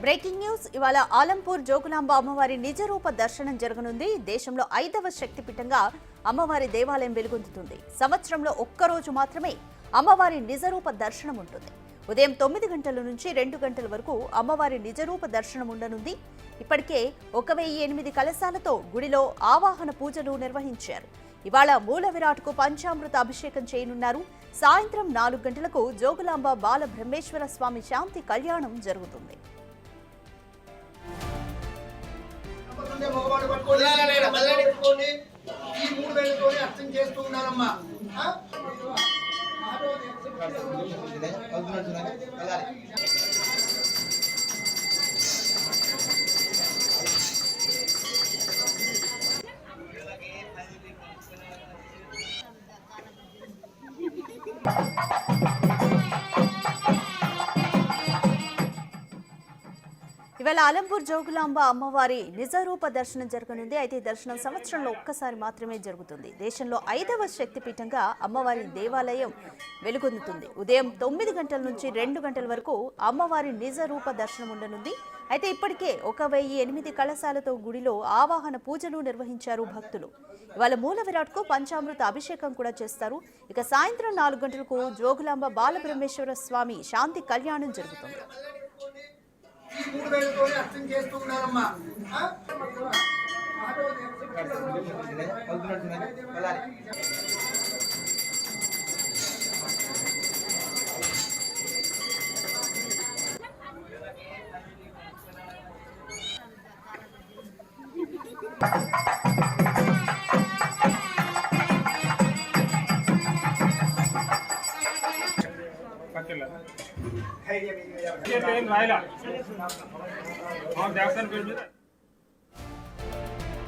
Breaking news ఇవాళ ఆలంపూర్ జోగులాంబ అమ్మవారి నిజరూప దర్శనం జరగనుంది. దేశంలో 5వ శక్తిపీఠంగా అమ్మవారి దేవాలయం వెలుగొందుతుంది. సంవత్సరంలో ఒక్కరోజు మాత్రమే అమ్మవారి నిజరూప దర్శనం ఉంటుంది. ఉదయం 9 గంటల నుంచి 2 గంటల వరకు అమ్మవారి నిజరూప దర్శనం ఉండనుంది. ఇప్పటికే 1008 కలశాలతో గుడిలో ఆవాహన పూజలు నిర్వహించారు. ఇవాళ మూల విరాట్కు పంచామృత అభిషేకం చేయనున్నారు. సాయంత్రం 4 గంటలకు జోగులాంబ బాల బ్రహ్మేశ్వర స్వామి శాంతి కళ్యాణం జరుగుతుంది. ఇవాళ ఆలంపూర్ జోగులాంబ అమ్మవారి నిజరూప దర్శనం జరగనుంది. అయితే దర్శనం సంవత్సరంలో ఒక్కసారి మాత్రమే జరుగుతుంది. దేశంలో 5వ శక్తిపీఠంగా అమ్మవారి దేవాలయం వెలుగొందుతుంది. ఉదయం 9 గంటల నుంచి 2 గంటల వరకు అమ్మవారి నిజరూప దర్శనం ఉండనుంది. అయితే ఇప్పటికే 1008 కలశాలతో గుడిలో ఆవాహన పూజలు నిర్వహించారు భక్తులు. ఇవాళ మూల విరాట్కు పంచామృత అభిషేకం కూడా చేస్తారు. ఇక సాయంత్రం 4 గంటలకు జోగులాంబ బాలబ్రహ్మేశ్వర స్వామి శాంతి కళ్యాణం జరుగుతుంది. అర్థం చేస్తున్నారమ్మా. रायला देवस्थान